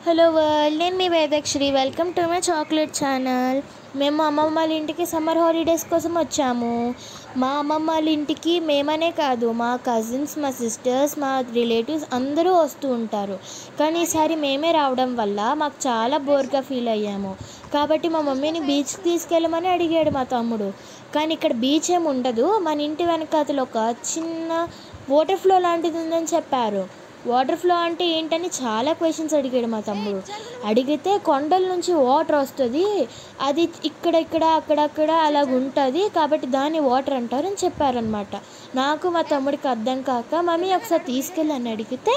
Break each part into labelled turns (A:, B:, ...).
A: Hello world, నేను మీ Vedasri. Welcome to my chocolate channel. మేము అమ్మమ్మ వాళ్ళ ఇంటికి సమ్మర్ హాలిడేస్ కోసం వచ్చాము. మా అమ్మమ్మ వాళ్ళ ఇంటికి మేమనే కాదు, మా కజిన్స్, మా సిస్టర్స్, మా రిలేటివ్స్ అందరూ వస్తూ ఉంటారు. కానీ ఈసారి మేమే రావడం వల్ల మాకు చాలా బోర్గా ఫీల్ అయ్యాము. కాబట్టి మా మమ్మీని బీచ్కి తీసుకెళ్ళమని అడిగాడు మా తమ్ముడు. కానీ ఇక్కడ బీచ్ ఏమి ఉండదు, మన ఇంటి వెనకాతలో ఒక చిన్న వాటర్ ఫ్లో లాంటిది ఉందని చెప్పారు. వాటర్ ఫ్లో అంటే ఏంటని చాలా క్వశ్చన్స్ అడిగాడు మా తమ్ముడు. అడిగితే కొండల నుంచి వాటర్ వస్తుంది, అది ఇక్కడ అక్కడక్కడ అలాగ ఉంటుంది, కాబట్టి దాన్ని వాటర్ అంటారని చెప్పారనమాట. నాకు మా తమ్ముడికి అర్థం కాక మమ్మీ ఒకసారి తీసుకెళ్ళని అడిగితే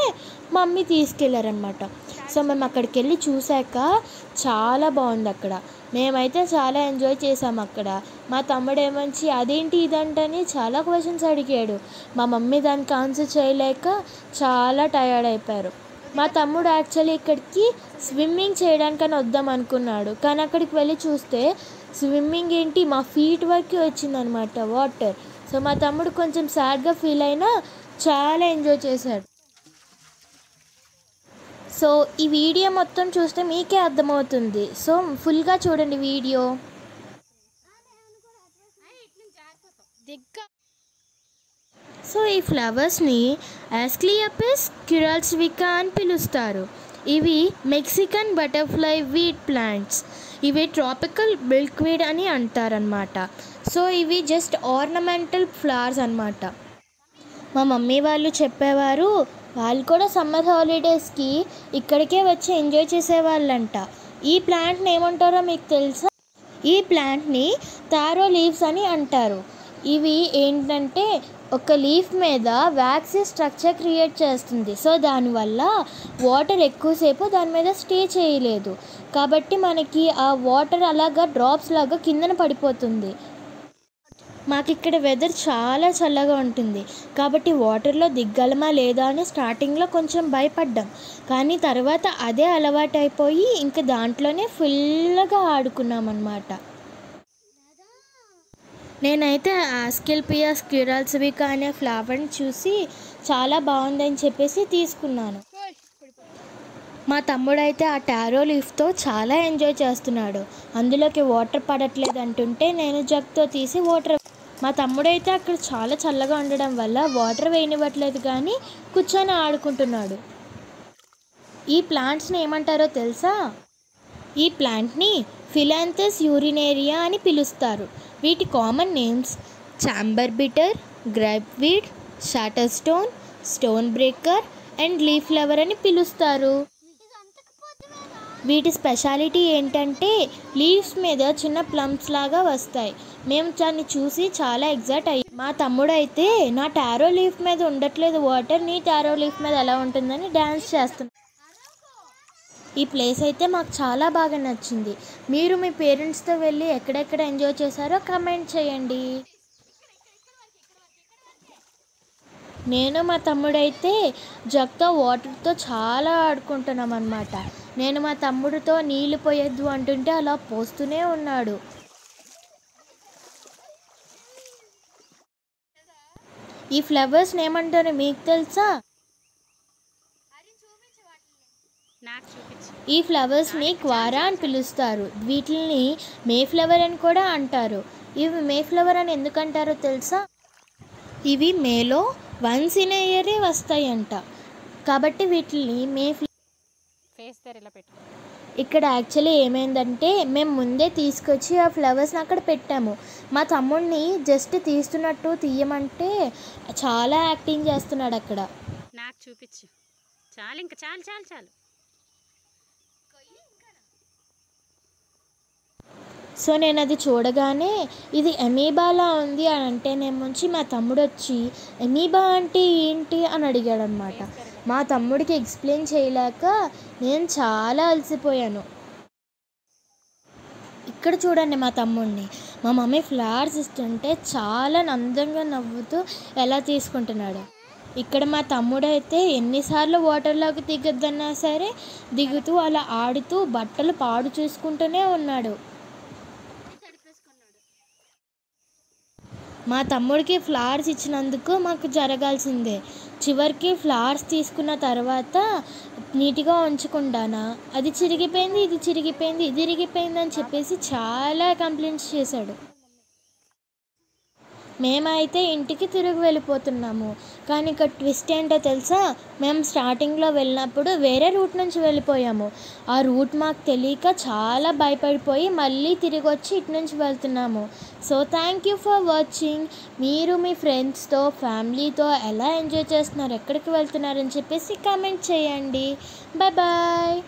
A: మమ్మీ తీసుకెళ్ళారనమాట. సో మేము అక్కడికి వెళ్ళి చూశాక చాలా బాగుంది అక్కడ. మేమైతే చాలా ఎంజాయ్ చేసాము అక్కడ. మా తమ్ముడు ఏమంచి అదేంటి ఇదంటని చాలా క్వశ్చన్స్ అడిగాడు. మా మమ్మీ దానికి ఆన్సర్ చేయలేక చాలా టయర్డ్ అయిపోయారు. మా తమ్ముడు యాక్చువల్లీ ఇక్కడికి స్విమ్మింగ్ చేయడానికని వద్దాం అనుకున్నాడు, కానీ అక్కడికి వెళ్ళి చూస్తే స్విమ్మింగ్ ఏంటి మా ఫీట్ వరకు వచ్చిందనమాట వాటర్. సో మా తమ్ముడు కొంచెం సాడ్గా ఫీల్ అయినా చాలా ఎంజాయ్ చేశాడు. సో ఈ వీడియో మొత్తం చూస్తే మీకే అర్థమవుతుంది. సో ఫుల్గా చూడండి వీడియో. సో ఈ ఫ్లవర్స్ని ఆస్క్లియాపిస్ క్యురాల్స్వికా అని పిలుస్తారు. ఇవి మెక్సికన్ బటర్ఫ్లై వీట్ ప్లాంట్స్. ఇవి ట్రాపికల్ మిల్క్వీడ్ అని అంటారనమాట. సో ఇవి జస్ట్ ఆర్నమెంటల్ ఫ్లవర్స్ అన్నమాట. మా మమ్మీ వాళ్ళు చెప్పేవారు, వాళ్ళు కూడా సమ్మర్ హాలిడేస్కి ఇక్కడికే వచ్చి ఎంజాయ్ చేసేవాళ్ళంట. ఈ ప్లాంట్ని ఏమంటారో మీకు తెలుసా? ఈ ప్లాంట్ని తారో లీవ్స్ అని అంటారు. ఇవి ఏంటంటే ఒక లీఫ్ మీద వ్యాక్సీ స్ట్రక్చర్ క్రియేట్ చేస్తుంది. సో దానివల్ల వాటర్ ఎక్కువసేపు దాని మీద స్టే చేయలేదు, కాబట్టి మనకి ఆ వాటర్ అలాగా డ్రాప్స్ లాగా కిందన పడిపోతుంది. మాకు ఇక్కడ వెదర్ చాలా చల్లగా ఉంటుంది, కాబట్టి వాటర్లో దిగ్గలమా లేదా అని స్టార్టింగ్లో కొంచెం భయపడ్డాం. కానీ తర్వాత అదే అలవాటు అయిపోయి ఇంకా దాంట్లోనే ఫుల్గా ఆడుకున్నాం అన్నమాట. నేనైతే ఆస్కిల్పియస్ క్యురాల్స్వికా అనే ఫ్లవర్ని చూసి చాలా బాగుందని చెప్పేసి తీసుకున్నాను. మా తమ్ముడైతే ఆ టారో లీఫ్తో చాలా ఎంజాయ్ చేస్తున్నాడు. అందులోకి వాటర్ పడట్లేదు అంటుంటే నేను జగ్తో తీసి వాటర్. మా తమ్ముడైతే అక్కడ చాలా చల్లగా ఉండడం వల్ల వాటర్ వేయనివ్వట్లేదు, కానీ కూర్చొని ఆడుకుంటున్నాడు. ఈ ప్లాంట్స్ని ఏమంటారో తెలుసా? ఈ ప్లాంట్ని ఫిలాంథస్ యూరినేరియా అని పిలుస్తారు. వీటి common names chamber bitter, grape weed, shatter stone, stone breaker and leaf flower అని పిలుస్తారు. వీటి స్పెషాలిటీ ఏంటంటే లీవ్స్ మీద చిన్న ప్లమ్స్ లాగా వస్తాయి. మేము దాన్ని చూసి చాలా ఎగ్జైట్ అయ్యాం. మా తమ్ముడు అయితే నా టారో లీఫ్ మీద ఉండట్లేదు వాటర్, నీ టారో లీఫ్ మీద ఎలా ఉంటుందని డ్యాన్స్ చేస్తున్నాడు. ఈ ప్లేస్ అయితే మాకు చాలా బాగా నచ్చింది. మీరు మీ పేరెంట్స్తో వెళ్ళి ఎక్కడెక్కడ ఎంజాయ్ చేశారో కమెంట్ చేయండి. నేను మా తమ్ముడైతే జగ్తో వాటర్తో చాలా ఆడుకుంటున్నాం అన్నమాట. నేను మా తమ్ముడితో నీళ్ళు పోయొద్దు అంటుంటే అలా పోస్తూనే ఉన్నాడు. ఈ ఫ్లవర్స్ని ఏమంటారో మీకు తెలుసా? ఈ ఫ్లవర్స్ని క్వారా అని పిలుస్తారు. వీటిని మే ఫ్లవర్ అని కూడా అంటారు. ఇవి మే ఫ్లవర్ అని ఎందుకంటారో తెలుసా? ఇవి మేలో వన్స్ ఇన్ ఇయరే వస్తాయంట, కాబట్టి వీటిని మే ఇక్కడ యాక్చువల్లీ ఏమైందంటే మేము ముందే తీసుకొచ్చి ఆ ఫ్లవర్స్ని అక్కడ పెట్టాము. మా తమ్ముడిని జస్ట్ తీస్తున్నట్టు తీయమంటే చాలా యాక్టింగ్ చేస్తున్నాడు అక్కడ.
B: నాకు చూపించు. చాలు, ఇంకా చాలు చాలు చాలు.
A: సో నేను అది చూడగానే ఇది ఎమీబాలా ఉంది అని అంటేనేమొచ్చి మా తమ్ముడు వచ్చి ఎమీబా అంటే ఏంటి అని అడిగాడు అనమాట. మా తమ్ముడికి ఎక్స్ప్లెయిన్ చేయలేక నేను చాలా అలసిపోయాను. ఇక్కడ చూడండి మా తమ్ముడిని. మా మమ్మీ ఫ్లవర్స్ ఇస్తుంటే చాలా అందంగా నవ్వుతూ ఎలా తీసుకుంటున్నాడు. ఇక్కడ మా తమ్ముడు అయితే ఎన్నిసార్లు వాటర్లోకి దిగొద్దన్నా సరే దిగుతూ అలా ఆడుతూ బట్టలు పాడు చూసుకుంటూనే ఉన్నాడు. మా తమ్ముడికి ఫ్లవర్స్ ఇచ్చినందుకు మాకు జరగాల్సిందే. చివరికి ఫ్లవర్స్ తీసుకున్న తర్వాత నీట్గా ఉంచకుండానా అది చిరిగిపోయింది, ఇది చిరిగిపోయింది, ఇది ఇరిగిపోయింది అని చెప్పేసి చాలా కంప్లైంట్స్ చేశాడు. మేమైతే ఇంటికి తిరిగి వెళ్ళిపోతున్నాము. కానీ ఇక్కడ ట్విస్ట్ ఏంటో తెలుసా, మేము స్టార్టింగ్లో వెళ్ళినప్పుడు వేరే రూట్ నుంచి వెళ్ళిపోయాము. ఆ రూట్ మాకు తెలియక చాలా భయపడిపోయి మళ్ళీ తిరిగి వచ్చి ఇటు నుంచి వెళ్తున్నాము. So thank you for watching. మీరు మీ ఫ్రెండ్స్తో ఫ్యామిలీతో ఎలా ఎంజాయ్ చేస్తున్నారు, ఎక్కడికి వెళ్తున్నారని చెప్పేసి కామెంట్ చేయండి. Bye bye.